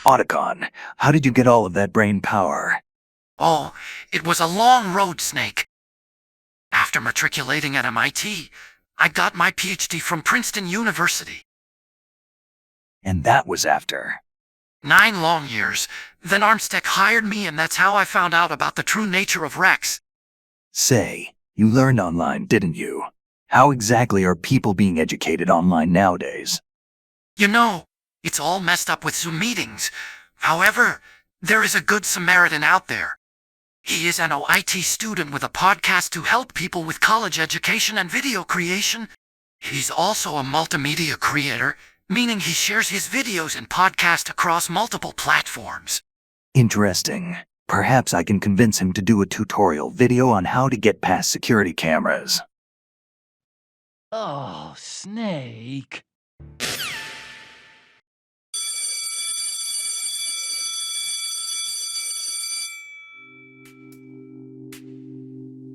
Otacon, how did you get all of that brain power? Oh, it was a long road, Snake. After matriculating at MIT, I got my PhD from Princeton University. And that was after. 9 long years. Then Armstead hired me, and that's how I found out about the true nature of Rex. Say, you learned online, didn't you? How exactly are people being educated online nowadays? You know, it's all messed up with Zoom meetings. However, there is a good Samaritan out there. He is an OIT student with a podcast to help people with college education and video creation. He's also a multimedia creator, meaning he shares his videos and podcast across multiple platforms. Interesting. Perhaps I can convince him to do a tutorial video on how to get past security cameras. Oh, Snake.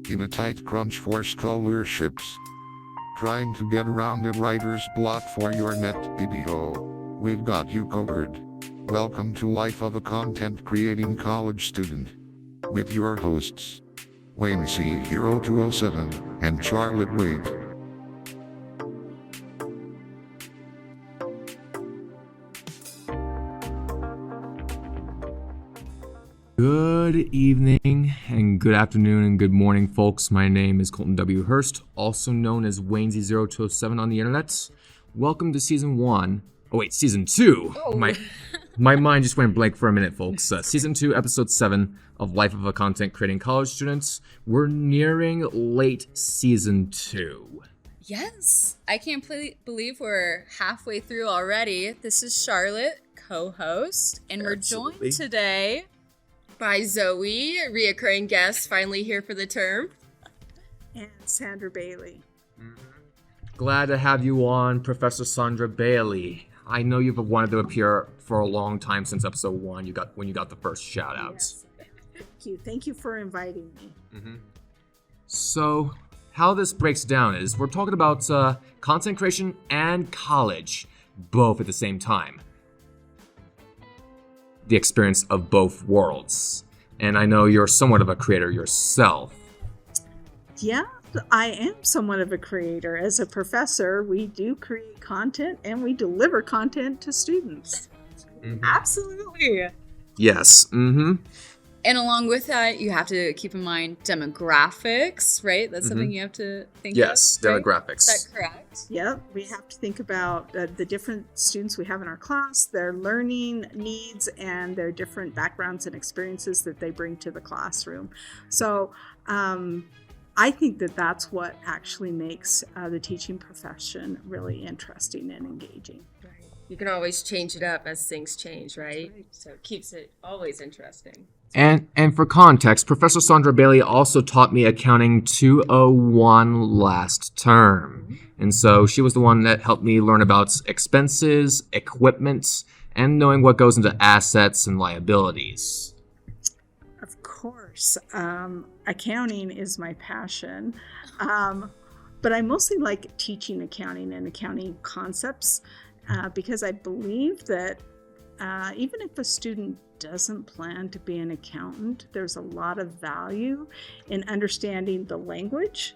In a tight crunch for scholarships. Trying to get around the writer's block for your net video. We've got you covered. Welcome to Life of a Content Creating College Student. With your hosts, Waite Hero 207 and Charlotte Waite. Good evening and good afternoon and good morning, folks. My name is Colton W. Hurst, also known as Wainesy0207 on the internet. Welcome to season 1. Oh wait, season 2. Oh. My mind just went blank for a minute, folks. Season 2, episode 7 of Life of a Content Creating College Students. We're nearing late season 2. Yes, I can't believe we're halfway through already. This is Charlotte, co-host, and we're joined today by Zoe, a reoccurring guest, finally here for the term. And Sandra Bailey. Glad to have you on, Professor Sandra Bailey. I know you've wanted to appear for a long time since episode 1. When you got the first shout outs. Yes. Thank you for inviting me. So, how this breaks down is we're talking about content creation and college, both at the same time. The experience of both worlds. And I know you're somewhat of a creator yourself. Yeah, I am somewhat of a creator. As a professor, we do create content and we deliver content to students. Absolutely. Yes. And along with that, you have to keep in mind demographics, right? That's something you have to think of. Yes, right? demographics. Is that correct? Yep, we have to think about the different students we have in our class, their learning needs, and their different backgrounds and experiences that they bring to the classroom. So I think that that's what actually makes the teaching profession really interesting and engaging. Right. You can always change it up as things change, right? So it keeps it always interesting. And for context, Professor Sandra Bailey also taught me accounting 201 last term. And so she was the one that helped me learn about expenses, equipment, and knowing what goes into assets and liabilities. Of course, accounting is my passion, but I mostly like teaching accounting and accounting concepts because I believe that even if a student doesn't plan to be an accountant, there's a lot of value in understanding the language,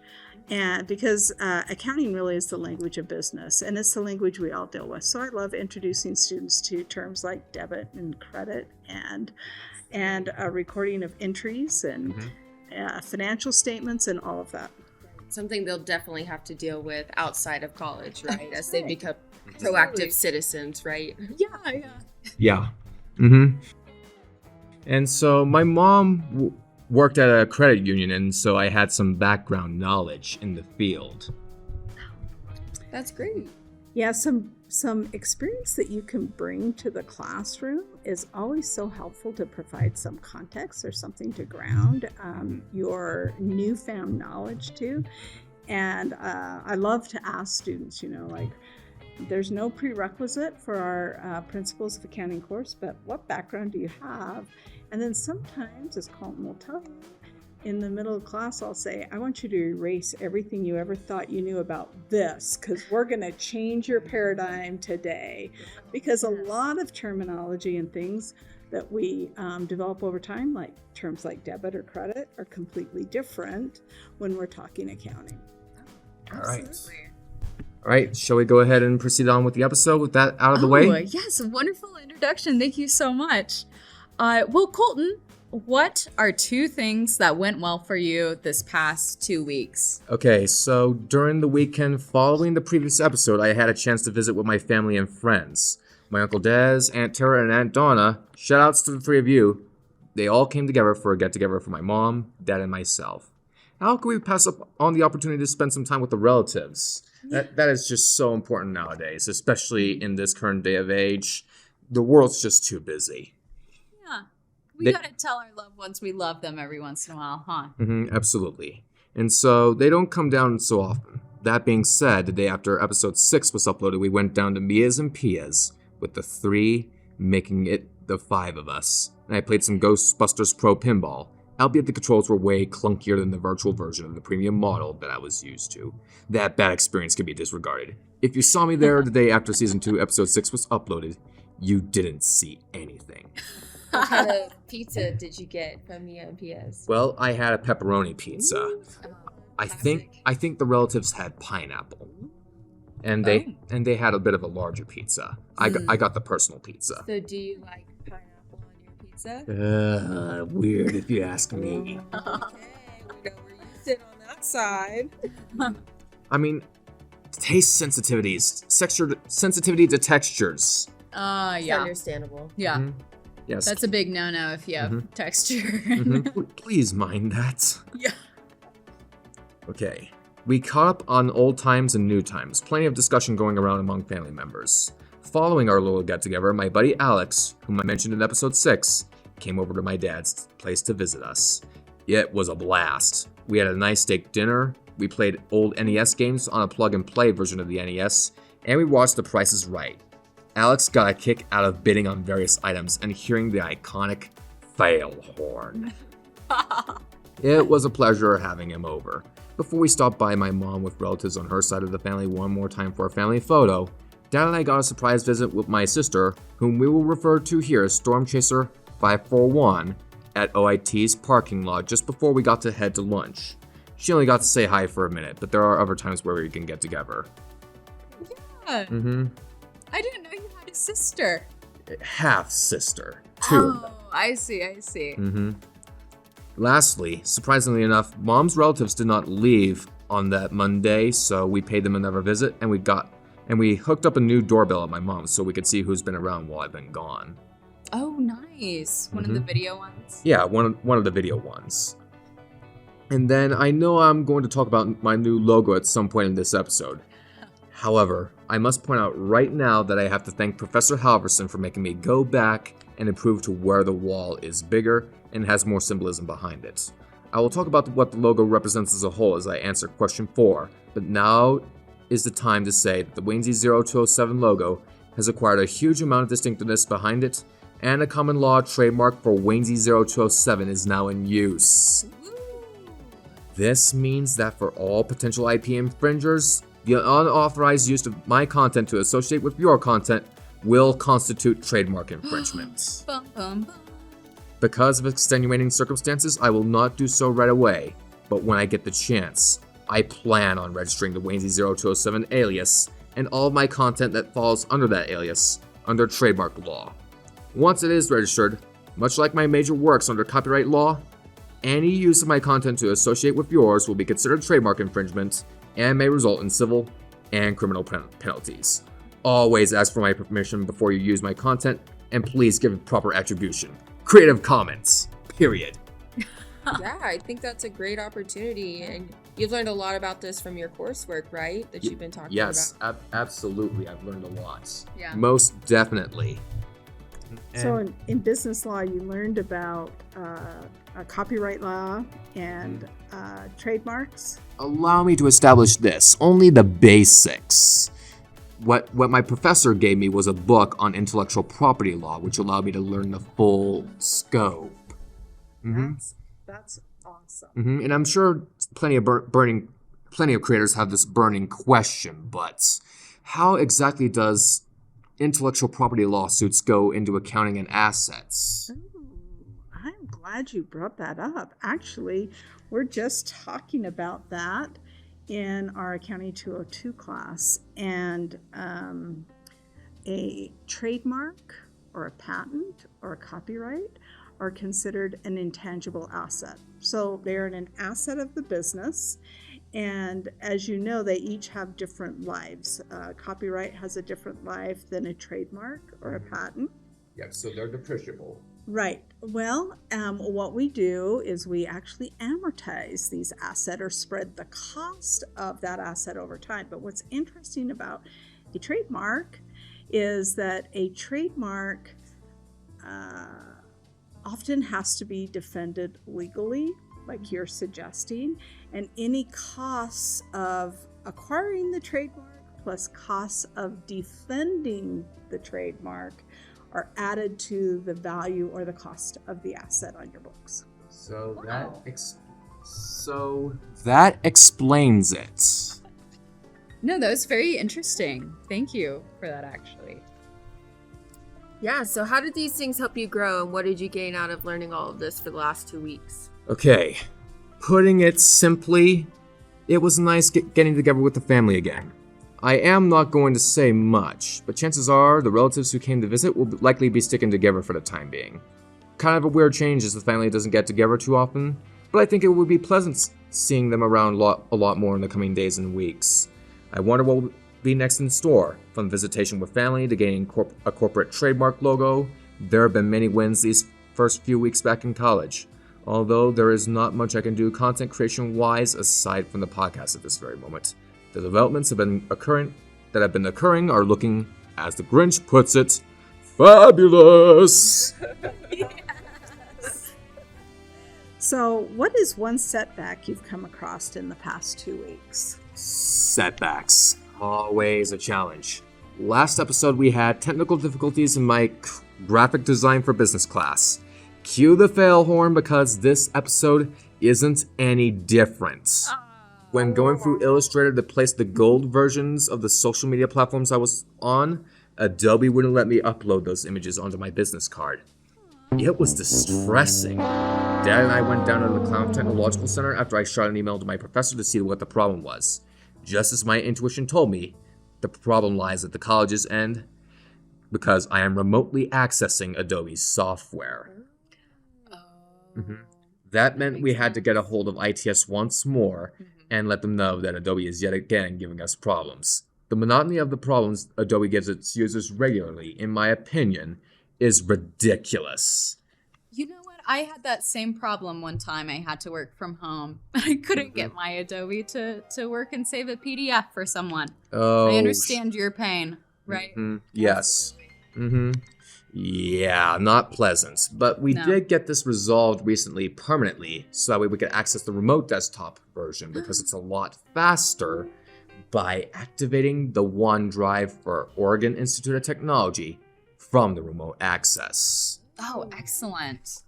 and because accounting really is the language of business, and it's the language we all deal with. So I love introducing students to terms like debit and credit and recording of entries and financial statements and all of that. Something they'll definitely have to deal with outside of college, right? As they become proactive citizens, right? Yeah. And so my mom worked at a credit union, and so I had some background knowledge in the field. That's great. Yeah, some experience that you can bring to the classroom is always so helpful to provide some context or something to ground your newfound knowledge to. And I love to ask students, there's no prerequisite for our Principles of Accounting course, but what background do you have? And then sometimes, as Colton will tell you, in the middle of class, I'll say, I want you to erase everything you ever thought you knew about this, because we're going to change your paradigm today. Because a lot of terminology and things that we develop over time, like terms like debit or credit, are completely different when we're talking accounting. All right. Shall we go ahead and proceed on with the episode with that out of the way? Yes, wonderful introduction. Thank you so much. Well, Colton, what are 2 things that went well for you this past 2 weeks? Okay, so during the weekend following the previous episode, I had a chance to visit with my family and friends. My Uncle Des, Aunt Tara, and Aunt Donna, shout outs to the 3 of you. They all came together for a get-together for my mom, dad, and myself. How can we pass up on the opportunity to spend some time with the relatives? That is just so important nowadays, especially in this current day of age. The world's just too busy. Yeah. We gotta tell our loved ones we love them every once in a while, huh? Absolutely. And so they don't come down so often. That being said, the day after episode 6 was uploaded, we went down to Mia's and Pia's with the 3 making it the 5 of us. And I played some Ghostbusters Pro Pinball, albeit the controls were way clunkier than the virtual version of the premium model that I was used to. That bad experience can be disregarded. If you saw me there the day after season 2 episode 6 was uploaded, you didn't see anything. What kind of pizza did you get from Mia and Pia's? Well, I had a pepperoni pizza. I think the relatives had pineapple. And they had a bit of a larger pizza. I got the personal pizza. So do you like pineapple on your pizza? Weird if you ask me. Okay, we know where you sit on that side. I mean, taste sensitivities, sensitivity to textures. It's understandable. Yeah. Mm-hmm. Yes. That's a big no-no if you have texture. Please mind that. Yeah. Okay. We caught up on old times and new times. Plenty of discussion going around among family members. Following our little get-together, my buddy Alex, whom I mentioned in episode 6, came over to my dad's place to visit us. It was a blast. We had a nice steak dinner, we played old NES games on a plug-and-play version of the NES, and we watched The Price is Right. Alex got a kick out of bidding on various items and hearing the iconic fail horn. It was a pleasure having him over. Before we stopped by my mom with relatives on her side of the family one more time for a family photo, Dad and I got a surprise visit with my sister, whom we will refer to here as Storm Chaser 541, at OIT's parking lot just before we got to head to lunch. She only got to say hi for a minute, but there are other times where we can get together. Yeah. I didn't know you had a sister. Half-sister. 2 of them. Oh, I see. Lastly, surprisingly enough, Mom's relatives did not leave on that Monday, so we paid them another visit, and we hooked up a new doorbell at my mom's so we could see who's been around while I've been gone. Oh, nice. One of the video ones? Yeah, one of the video ones. And then I know I'm going to talk about my new logo at some point in this episode. However, I must point out right now that I have to thank Professor Halverson for making me go back and improve to where the wall is bigger and has more symbolism behind it. I will talk about what the logo represents as a whole as I answer question 4, but now is the time to say that the Waynesy 0207 logo has acquired a huge amount of distinctiveness behind it, and a common law trademark for Waynesy 0207 is now in use. This means that for all potential IP infringers, the unauthorized use of my content to associate with your content will constitute trademark infringement. Bum, bum, bum. Because of extenuating circumstances, I will not do so right away, but when I get the chance, I plan on registering the Waynesy 0207 alias and all of my content that falls under that alias under trademark law. Once it is registered, much like my major works under copyright law, any use of my content to associate with yours will be considered trademark infringement and may result in civil and criminal penalties. Always ask for my permission before you use my content, and please give it proper attribution. Creative Commons, period. Yeah, I think that's a great opportunity, and you've learned a lot about this from your coursework, right? That you've been talking about. Yes, absolutely. I've learned a lot. Yeah. Most definitely. So in business law, you learned about copyright law and trademarks. Allow me to establish this, only the basics. What my professor gave me was a book on intellectual property law, which allowed me to learn the full scope. That's awesome. And I'm sure plenty of creators have this burning question, but how exactly does intellectual property lawsuits go into accounting and assets? I'm glad you brought that up. Actually, we're just talking about that in our Accounting 202 class. And a trademark or a patent or a copyright are considered an intangible asset. So they're an asset of the business. And as you know, they each have different lives. Copyright has a different life than a trademark or a patent. Yeah, so they're depreciable. Right. Well, what we do is we actually amortize these assets or spread the cost of that asset over time. But what's interesting about a trademark is that a trademark often has to be defended legally, like you're suggesting, and any costs of acquiring the trademark plus costs of defending the trademark are added to the value or the cost of the asset on your books. So that explains it. No, that was very interesting. Thank you for that, actually. Yeah, so how did these things help you grow, and what did you gain out of learning all of this for the last 2 weeks? Okay, putting it simply, it was nice getting together with the family again. I am not going to say much, but chances are the relatives who came to visit will likely be sticking together for the time being. Kind of a weird change as the family doesn't get together too often, but I think it would be pleasant seeing them around a lot more in the coming days and weeks. I wonder what will be next in store, from visitation with family to gaining a corporate trademark logo. There have been many wins these first few weeks back in college, although there is not much I can do content creation wise aside from the podcast at this very moment. The developments have been occurring are looking, as the Grinch puts it, fabulous. Yes. So, what is one setback you've come across in the past 2 weeks? Setbacks. Always a challenge. Last episode we had technical difficulties in my graphic design for business class. Cue the fail horn because this episode isn't any different. When going through Illustrator to place the gold versions of the social media platforms I was on, Adobe wouldn't let me upload those images onto my business card. It was distressing. Dad and I went down to the Clown Technological Center after I shot an email to my professor to see what the problem was. Just as my intuition told me, the problem lies at the college's end because I am remotely accessing Adobe's software. That meant we had to get a hold of ITS once more and let them know that Adobe is yet again giving us problems. The monotony of the problems Adobe gives its users regularly, in my opinion, is ridiculous. You know what? I had that same problem one time. I had to work from home. I couldn't get my Adobe to work and save a PDF for someone. Oh, I understand your pain, right? Yes. Yeah, not pleasant. But we did get this resolved recently permanently, so that way we could access the remote desktop version because it's a lot faster by activating the OneDrive for Oregon Institute of Technology from the remote access. Oh, excellent.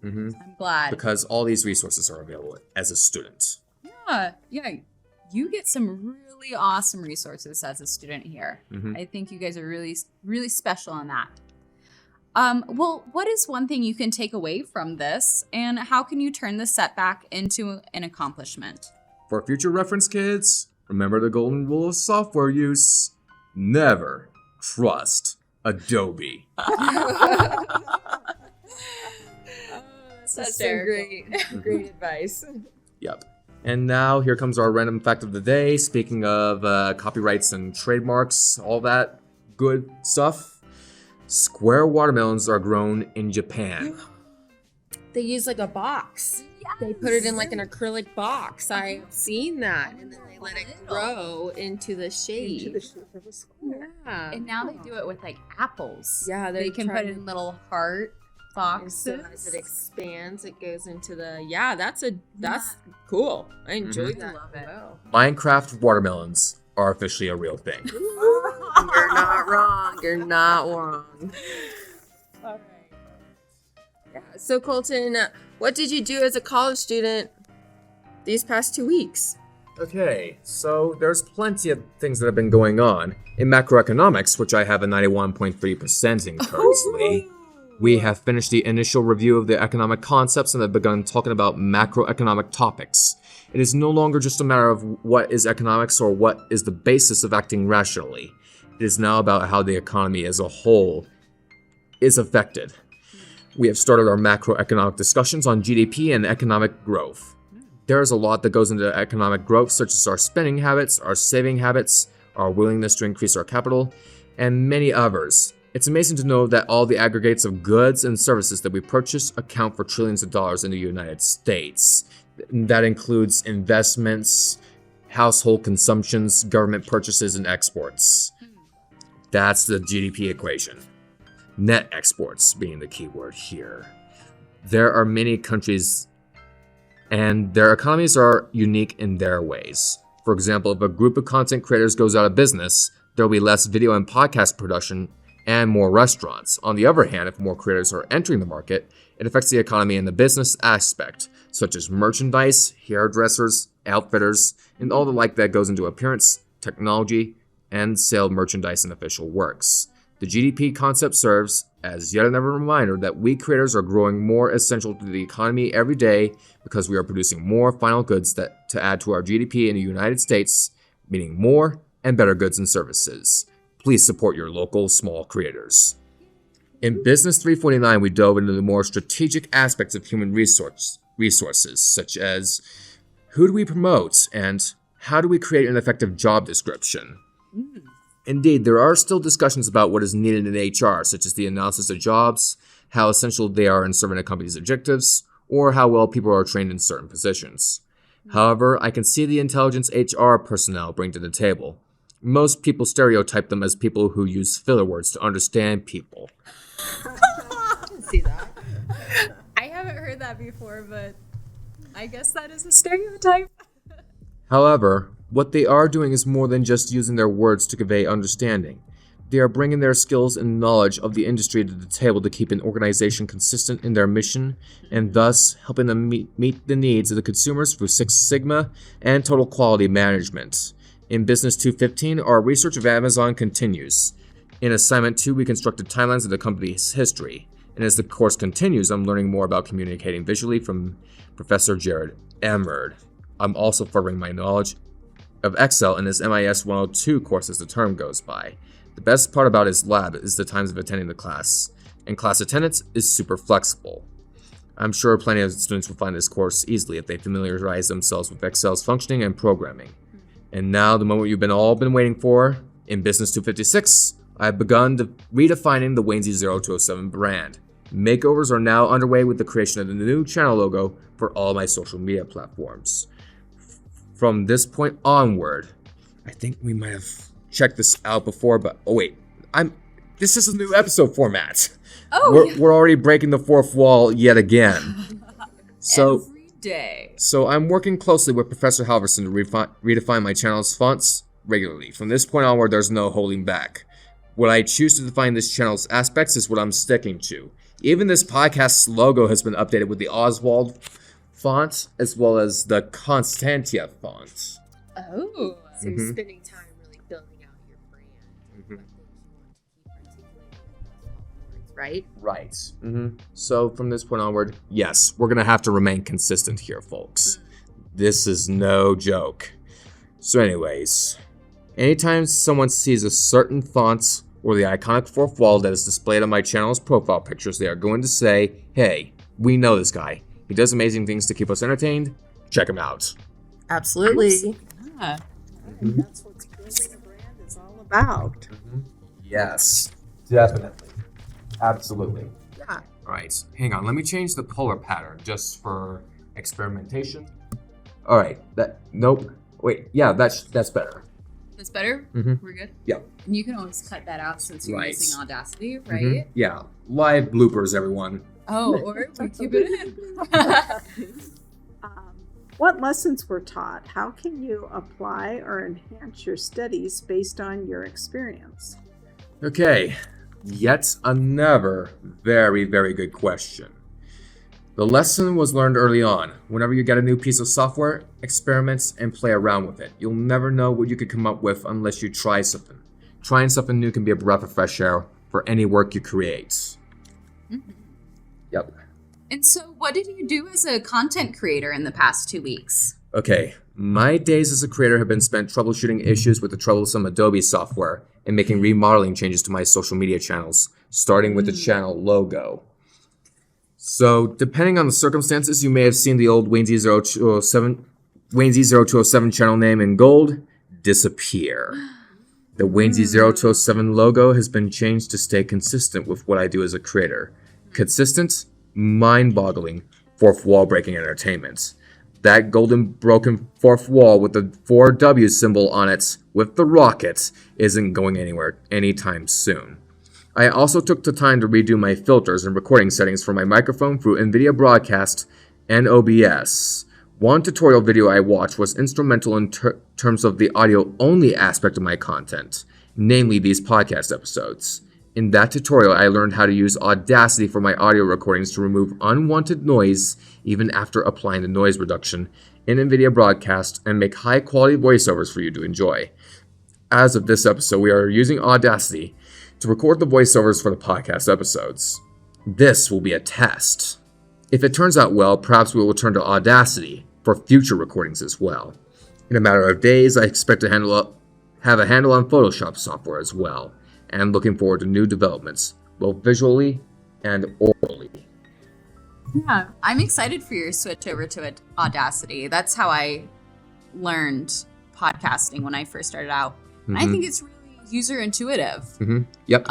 I'm glad. Because all these resources are available as a student. Yeah. You get some really awesome resources as a student here. I think you guys are really, really special on that. Well, what is one thing you can take away from this, and how can you turn the setback into an accomplishment? For future reference, kids, remember the golden rule of software use. Never trust Adobe. That's some great advice. Yep. And now here comes our random fact of the day. Speaking of copyrights and trademarks, all that good stuff. Square watermelons are grown in Japan. They use like a box. Yes. They put it in like an acrylic box. I've seen that. And then they let it grow into the shape. Into the shape of a square. Yeah. And now they do it with like apples. Yeah, they can put it in little heart boxes. So as it expands, it goes into the that's cool. I enjoy that. Love it. Wow. Minecraft watermelons are officially a real thing. You're not wrong. You're not wrong. All right. So, Colton, what did you do as a college student these past 2 weeks? Okay, so there's plenty of things that have been going on. In macroeconomics, which I have a 91.3% in currently, we have finished the initial review of the economic concepts and have begun talking about macroeconomic topics. It is no longer just a matter of what is economics or what is the basis of acting rationally. It is now about how the economy as a whole is affected. We have started our macroeconomic discussions on GDP and economic growth. There is a lot that goes into economic growth, such as our spending habits, our saving habits, our willingness to increase our capital, and many others. It's amazing to know that all the aggregates of goods and services that we purchase account for trillions of dollars in the United States. That includes investments, household consumptions, government purchases, and exports. That's the GDP equation. Net exports being the key word here. There are many countries and their economies are unique in their ways. For example, if a group of content creators goes out of business, there will be less video and podcast production and more restaurants. On the other hand, if more creators are entering the market, it affects the economy in the business aspect, such as merchandise, hairdressers, outfitters, and all the like that goes into appearance, technology, and sale of merchandise and official works. The GDP concept serves as yet another reminder that we creators are growing more essential to the economy every day because we are producing more final goods that to add to our GDP in the United States, meaning more and better goods and services. Please support your local small creators. In Business 349, we dove into the more strategic aspects of human resources, such as who do we promote and how do we create an effective job description. Indeed, there are still discussions about what is needed in HR, such as the analysis of jobs, how essential they are in serving a company's objectives, or how well people are trained in certain positions. However, I can see the intelligence HR personnel bring to the table. Most people stereotype them as people who use filler words to understand people. I can see that. I haven't heard that before, but I guess that is a stereotype. However, what they are doing is more than just using their words to convey understanding. They are bringing their skills and knowledge of the industry to the table to keep an organization consistent in their mission, and thus helping them meet the needs of the consumers through Six Sigma and total quality management. In Business 215, our research of Amazon continues. In Assignment 2, we constructed timelines of the company's history. And as the course continues, I'm learning more about communicating visually from Professor Jared Emmerd. I'm also furthering my knowledge of Excel in his MIS 102 course as the term goes by. The best part about his lab is the times of attending the class, and class attendance is super flexible. I'm sure plenty of students will find this course easily if they familiarize themselves with Excel's functioning and programming. And now the moment you've all been waiting for. In Business 256, I've begun redefining the Waynesy 0207 brand. Makeovers are now underway with the creation of the new channel logo for all my social media platforms. From this point onward, I think we might have checked this out before, but this is a new episode format. We're already breaking the fourth wall yet again. Every day. So I'm working closely with Professor Halverson to redefine my channel's fonts regularly. From this point onward, there's no holding back. What I choose to define this channel's aspects is what I'm sticking to. Even this podcast's logo has been updated with the Oswald font as well as the Constantia font. Oh. So you're spending time really building out your brand. What things you want to keep articulating, right? Right. So from this point onward, yes, we're going to have to remain consistent here, folks. This is no joke. So anyways, anytime someone sees a certain font or the iconic fourth wall that is displayed on my channel's profile pictures, they are going to say, hey, we know this guy. He does amazing things to keep us entertained. Check him out. Absolutely. Yeah. That's what building a brand is all about. Yes, definitely. Absolutely. Yeah. All right, hang on. Let me change the color pattern just for experimentation. All right, Wait, yeah, that's better. That's better? Mhm. We're good? Yeah. And you can always cut that out since you're Right. using Audacity, right? Yeah, live bloopers, everyone. Oh, or we keep it in. What lessons were taught? How can you apply or enhance your studies based on your experience? Okay, yet another very, very good question. The lesson was learned early on. Whenever you get a new piece of software, experiment and play around with it. You'll never know what you could come up with unless you try something. Trying something new can be a breath of fresh air for any work you create. Mm-hmm. Yep. And so what did you do as a content creator in the past 2 weeks? Okay, my days as a creator have been spent troubleshooting issues with the troublesome Adobe software and making remodeling changes to my social media channels, starting with the channel logo. So, depending on the circumstances, you may have seen the old Waynesy0207 channel name in gold disappear. The Waynesy0207 logo has been changed to stay consistent with what I do as a creator. Consistent, mind-boggling, fourth wall breaking entertainment. That golden broken fourth wall with the 4W symbol on it with the rocket isn't going anywhere anytime soon. I also took the time to redo my filters and recording settings for my microphone through NVIDIA Broadcast and OBS. One tutorial video I watched was instrumental in terms of the audio-only aspect of my content, namely these podcast episodes. In that tutorial, I learned how to use Audacity for my audio recordings to remove unwanted noise even after applying the noise reduction in NVIDIA Broadcast and make high-quality voiceovers for you to enjoy. As of this episode, we are using Audacity to record the voiceovers for the podcast episodes. This will be a test. If it turns out well, perhaps we will turn to Audacity for future recordings as well. In a matter of days, I expect to have a handle on Photoshop software as well, and looking forward to new developments, both visually and orally. Yeah, I'm excited for your switch over to Audacity. That's how I learned podcasting when I first started out. And I think it's really user intuitive. Yep.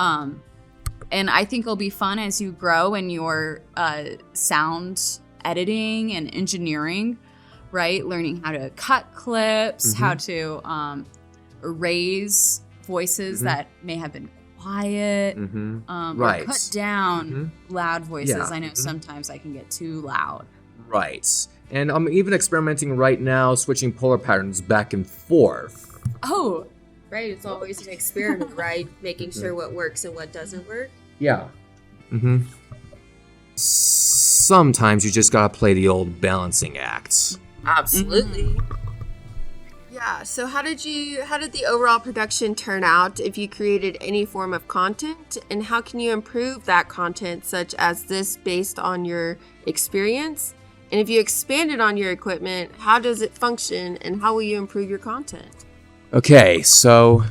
And I think it'll be fun as you grow in your sound editing and engineering, right? Learning how to cut clips, how to erase voices that may have been quiet, Right. or cut down loud voices. Yeah. I know sometimes I can get too loud. Right. And I'm even experimenting right now, switching polar patterns back and forth. Oh, Right, it's always an experiment, right? Making sure what works and what doesn't work. Yeah. Sometimes you just gotta play the old balancing act. Absolutely. Yeah, so how did the overall production turn out if you created any form of content, and how can you improve that content such as this based on your experience? And if you expanded on your equipment, how does it function and how will you improve your content? Okay, so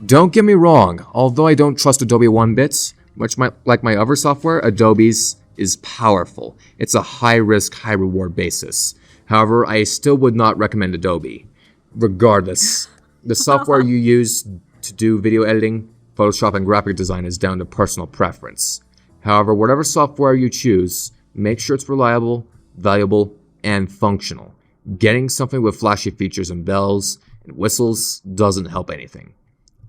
don't get me wrong, although I don't trust Adobe one bit, much like my other software, Adobe's is powerful. It's a high-risk, high-reward basis. However, I still would not recommend Adobe. Regardless, the software you use to do video editing, Photoshop, and graphic design is down to personal preference. However, whatever software you choose, make sure it's reliable, valuable, and functional. Getting something with flashy features and bells and whistles doesn't help anything.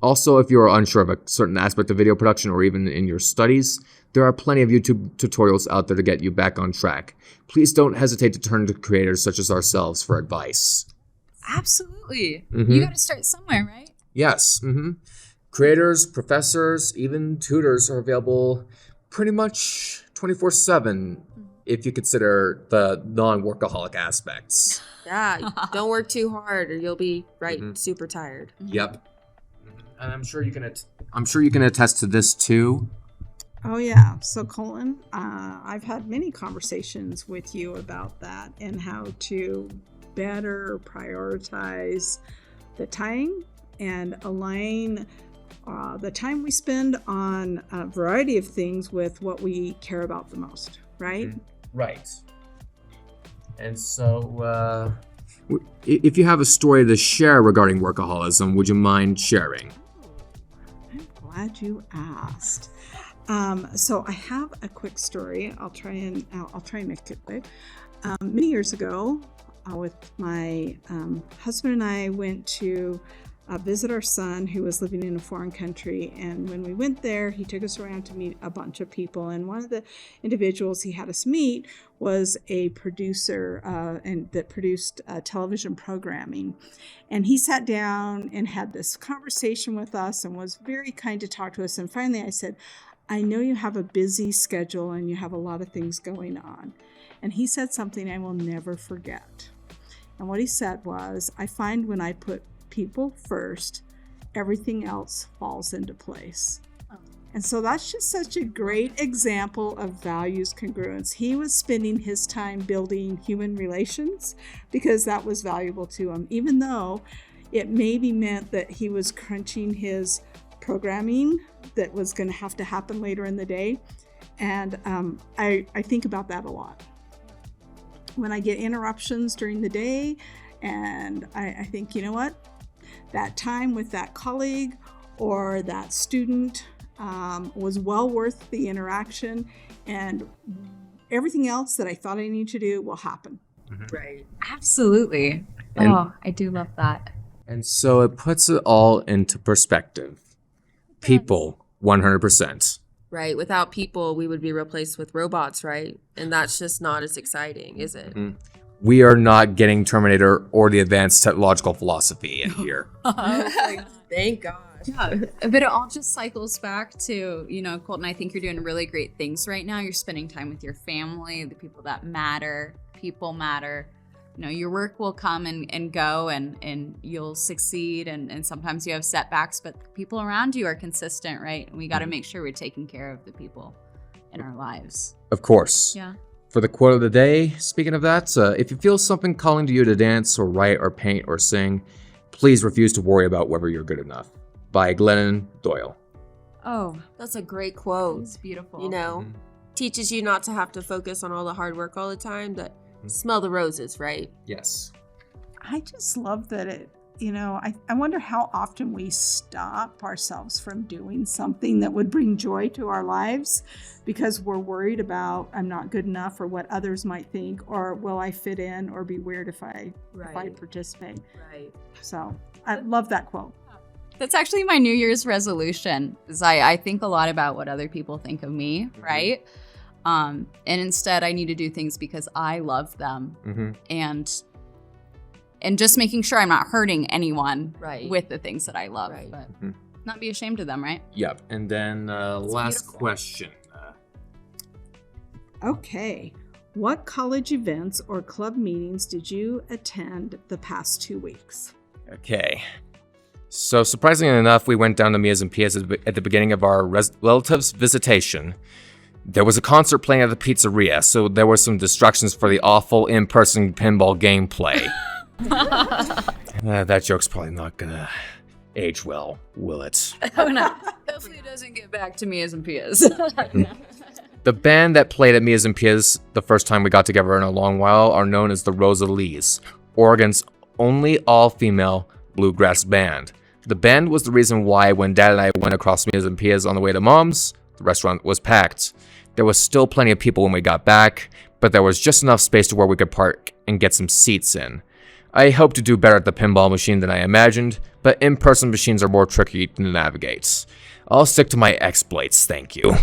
Also, if you are unsure of a certain aspect of video production or even in your studies, there are plenty of YouTube tutorials out there to get you back on track. Please don't hesitate to turn to creators such as ourselves for advice. absolutely. You got to start somewhere, right? Yes. Creators, professors, even tutors are available pretty much 24/7 if you consider the non-workaholic aspects. Yeah, don't work too hard or you'll be super tired. Yep. And I'm sure you can attest to this too. Oh, yeah. So, Colin, I've had many conversations with you about that and how to better prioritize the time and align the time we spend on a variety of things with what we care about the most, right? Right. And so, if you have a story to share regarding workaholism, would you mind sharing? I'm glad you asked. So I have a quick story. I'll try and make it quick. Many years ago, with my husband and I went to visit our son who was living in a foreign country. And when we went there, he took us around to meet a bunch of people. And one of the individuals he had us meet was a producer that produced television programming. And he sat down and had this conversation with us and was very kind to talk to us. And finally I said, I know you have a busy schedule and you have a lot of things going on. And he said something I will never forget. And what he said was, I find when I put people first, everything else falls into place. And so that's just such a great example of values congruence. He was spending his time building human relations because that was valuable to him, even though it maybe meant that he was crunching his programming that was going to have to happen later in the day. And I think about that a lot. When I get interruptions during the day, and I think, you know what? That time with that colleague or that student was well worth the interaction, and everything else that I thought I needed to do will happen. Right. Absolutely. I do love that. And so it puts it all into perspective. People, 100%. Right. Without people, we would be replaced with robots, right? And that's just not as exciting, is it? We are not getting Terminator or the advanced technological philosophy in here. Thank God. Yeah, but it all just cycles back to, Colton, I think you're doing really great things right now. You're spending time with your family, the people that matter. People matter. Your work will come and go, and you'll succeed, and sometimes you have setbacks, but the people around you are consistent, right? And we got to make sure we're taking care of the people in our lives. Of course. Yeah. For the quote of the day, speaking of that, if you feel something calling to you to dance or write or paint or sing, please refuse to worry about whether you're good enough. By Glennon Doyle. Oh, that's a great quote. It's beautiful. Teaches you not to have to focus on all the hard work all the time, that smell the roses, right? Yes. I just love that it, I wonder how often we stop ourselves from doing something that would bring joy to our lives because we're worried about I'm not good enough or what others might think, or will I fit in or be weird if I participate. Right. So I love that quote. That's actually my New Year's resolution, is I think a lot about what other people think of me, right? And instead I need to do things because I love them, and just making sure I'm not hurting anyone with the things that I love, but not be ashamed of them, right? Yep. And then last question. Okay. What college events or club meetings did you attend the past 2 weeks? Okay. So surprisingly enough, we went down to Mia's and Pia's at the beginning of our relatives' visitation. There was a concert playing at the pizzeria, so there were some distractions for the awful in-person pinball gameplay. That joke's probably not gonna age well, will it? Oh no. Hopefully it doesn't get back to Mia's and Pia's. The band that played at Mia's and Pia's the first time we got together in a long while are known as the Rosalees, Oregon's only all-female bluegrass band. The band was the reason why when Dad and I went across Mia's and Pia's on the way to Mom's, the restaurant was packed. There was still plenty of people when we got back, but there was just enough space to where we could park and get some seats in. I hope to do better at the pinball machine than I imagined, but in-person machines are more tricky to navigate. I'll stick to my exploits, thank you.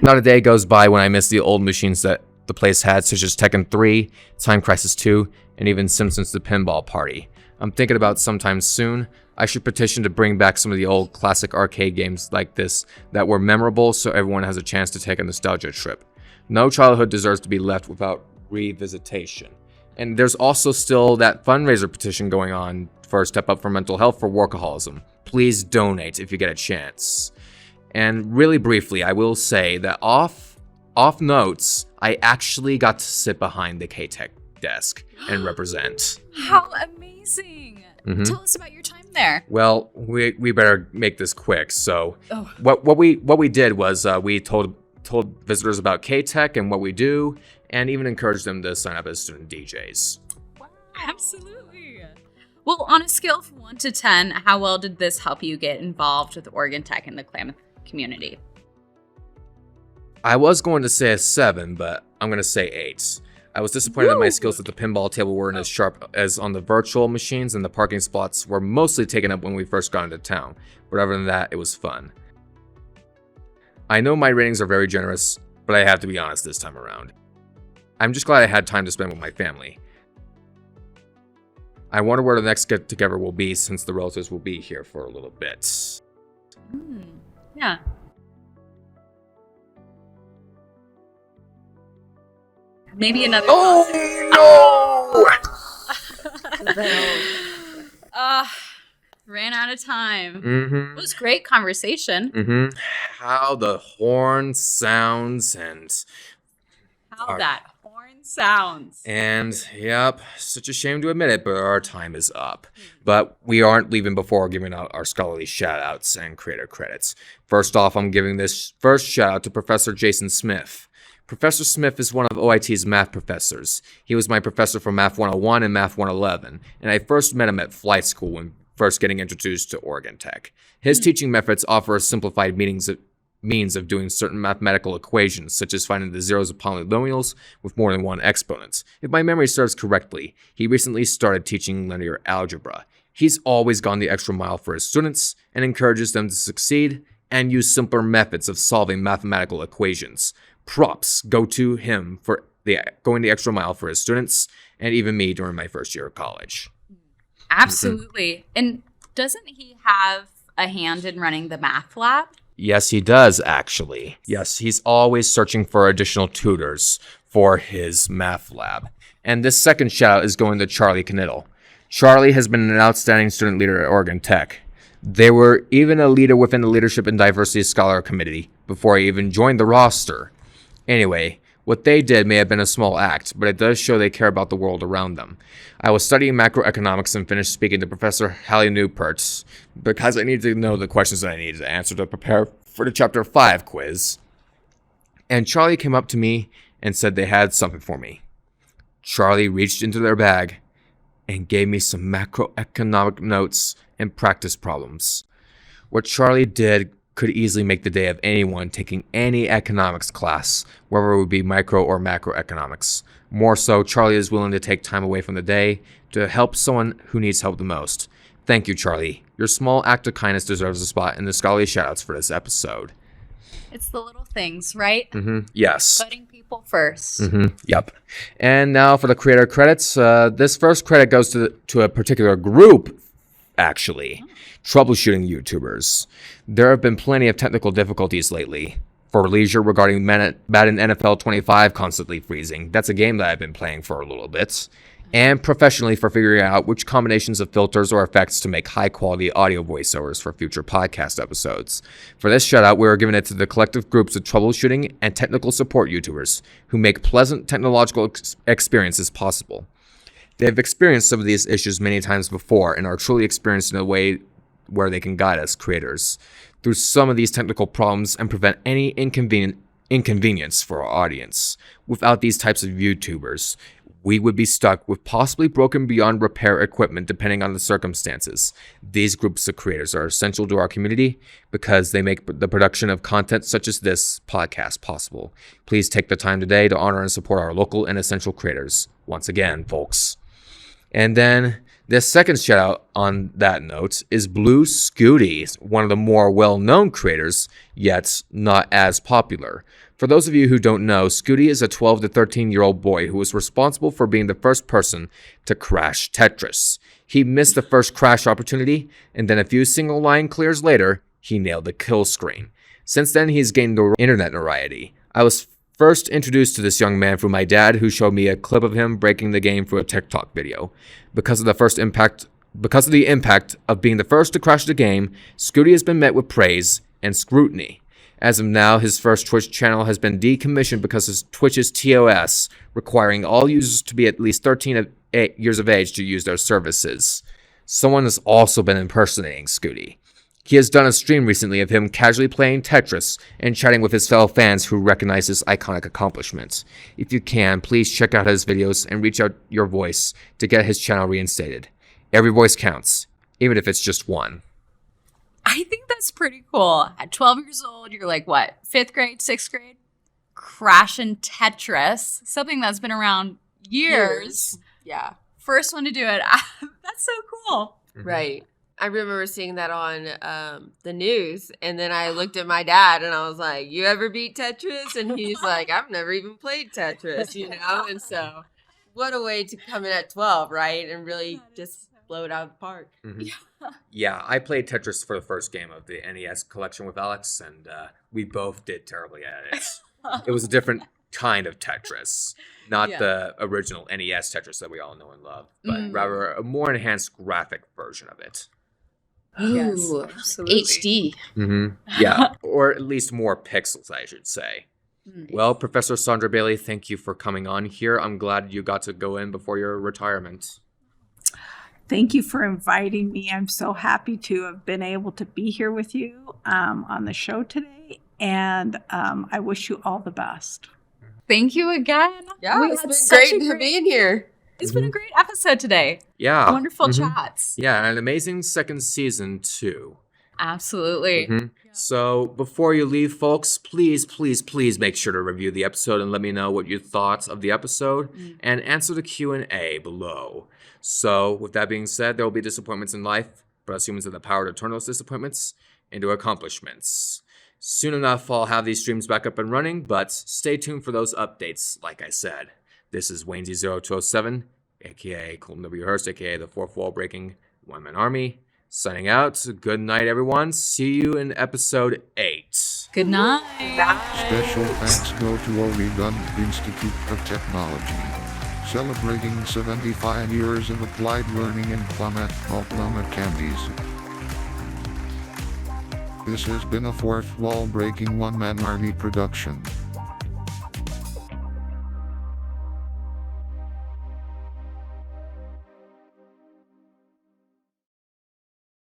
Not a day goes by when I miss the old machines that the place had, such as Tekken 3, Time Crisis 2, and even Simpsons The Pinball Party. I'm thinking about sometime soon, I should petition to bring back some of the old classic arcade games like this that were memorable so everyone has a chance to take a nostalgia trip. No childhood deserves to be left without revisitation. And there's also still that fundraiser petition going on for Step Up for Mental Health for Workaholism. Please donate if you get a chance. And really briefly, I will say that off notes, I actually got to sit behind the K-Tech desk and represent. How amazing! Tell us about your time there. Well, we better make this quick. So, what we did was we told visitors about K-Tech and what we do, and even encouraged them to sign up as student DJs. Wow, absolutely. Well, on a scale of 1 to 10, how well did this help you get involved with Oregon Tech and the Klamath community? I was going to say a 7, but I'm going to say 8. I was disappointed that my skills at the pinball table weren't as sharp as on the virtual machines, and the parking spots were mostly taken up when we first got into town. But other than that, it was fun. I know my ratings are very generous, but I have to be honest this time around. I'm just glad I had time to spend with my family. I wonder where the next get-together will be since the relatives will be here for a little bit. Yeah. maybe another. Oh Uh, ran out of time. no! It was great conversation. How the horn sounds How that horn sounds. and yep, such a shame to admit it, but our time is up. But we aren't leaving before giving out our scholarly shout-outs and creator credits. First off, I'm giving this first shout-out to Professor Jason Smith. Professor Smith is one of OIT's math professors. He was my professor for Math 101 and Math 111, and I first met him at flight school when first getting introduced to Oregon Tech. His teaching methods offer a simplified means of doing certain mathematical equations, such as finding the zeros of polynomials with more than one exponent. If my memory serves correctly, he recently started teaching linear algebra. He's always gone the extra mile for his students and encourages them to succeed and use simpler methods of solving mathematical equations. Props go to him for going the extra mile for his students and even me during my first year of college. Absolutely. And doesn't he have a hand in running the math lab? Yes, he does, actually. Yes, he's always searching for additional tutors for his math lab. And this second shout out is going to Charlie Knittel. Charlie has been an outstanding student leader at Oregon Tech. They were even a leader within the Leadership and Diversity Scholar Committee before he even joined the roster. Anyway, what they did may have been a small act, but it does show they care about the world around them. I was studying macroeconomics and finished speaking to Professor Hallie Newport because I needed to know the questions that I needed to answer to prepare for the Chapter 5 quiz. And Charlie came up to me and said they had something for me. Charlie reached into their bag and gave me some macroeconomic notes and practice problems. What Charlie did could easily make the day of anyone taking any economics class, whether it would be micro or macroeconomics. More so, Charlie is willing to take time away from the day to help someone who needs help the most. Thank you, Charlie. Your small act of kindness deserves a spot in the scholarly shoutouts for this episode. It's the little things, right? Yes. Putting people first. Yep. And now for the creator credits. This first credit goes to a particular group, actually. Troubleshooting YouTubers. There have been plenty of technical difficulties lately. For leisure regarding Madden NFL 25 constantly freezing. That's a game that I've been playing for a little bit. And professionally for figuring out which combinations of filters or effects to make high-quality audio voiceovers for future podcast episodes. For this shout-out, we are giving it to the collective groups of troubleshooting and technical support YouTubers who make pleasant technological experiences possible. They have experienced some of these issues many times before and are truly experienced in a way where they can guide us creators through some of these technical problems and prevent any inconvenience for our audience. Without these types of YouTubers, we would be stuck with possibly broken beyond repair equipment depending on the circumstances. These groups of creators are essential to our community because they make the production of content such as this podcast possible. Please take the time today to honor and support our local and essential creators. Once again, folks. And then this second shout out on that note is Blue Scooty, one of the more well-known creators, yet not as popular. For those of you who don't know, Scooty is a 12 to 13-year-old boy who was responsible for being the first person to crash Tetris. He missed the first crash opportunity, and then a few single line clears later, he nailed the kill screen. Since then, he's gained the internet notoriety. I was first introduced to this young man through my dad, who showed me a clip of him breaking the game through a TikTok video. Because of the impact of being the first to crash the game, Scooty has been met with praise and scrutiny. As of now, his first Twitch channel has been decommissioned because of Twitch's TOS, requiring all users to be at least 13 years of age to use their services. Someone has also been impersonating Scooty. He has done a stream recently of him casually playing Tetris and chatting with his fellow fans who recognize his iconic accomplishments. If you can, please check out his videos and reach out your voice to get his channel reinstated. Every voice counts, even if it's just one. I think that's pretty cool. At 12 years old, you're like, what, 5th grade, 6th grade? Crashing Tetris, something that's been around years. Yeah. First one to do it. That's so cool. Right. I remember seeing that on the news, and then I looked at my dad, and I was like, you ever beat Tetris? And he's like, I've never even played Tetris, you know? And so what a way to come in at 12, right? And really just blow it out of the park. Yeah, I played Tetris for the first game of the NES collection with Alex, and we both did terribly at it. It was a different kind of Tetris. Not Yeah. the original NES Tetris that we all know and love, but Mm. rather a more enhanced graphic version of it. Yes, Ooh, absolutely. HD. Yeah, or at least more pixels, I should say. Mm. Well, Professor Sandra Bailey, thank you for coming on here. I'm glad you got to go in before your retirement. Thank you for inviting me. I'm so happy to have been able to be here with you on the show today. And I wish you all the best. Thank you again. Yeah, We it's had been such great a to be in here. It's been a great episode today. Yeah. Wonderful Mhm. chats. Yeah, and an amazing second season, too. Absolutely. Mhm. So before you leave, folks, please make sure to review the episode and let me know what you thought of the episode and answer the Q&A below. So with that being said, there will be disappointments in life, but us humans have the power to turn those disappointments into accomplishments. Soon enough, I'll have these streams back up and running, but stay tuned for those updates, like I said. This is Waynesy0207, aka Colton W. Hurst, aka the Fourth Wall Breaking One-Man Army. Signing out. Good night, everyone. See you in episode 8. Good night. Special thanks go to Oregon Institute of Technology, celebrating 75 years of applied learning in Plymouth, Oklahoma counties. This has been a Fourth Wall Breaking One-Man Army production.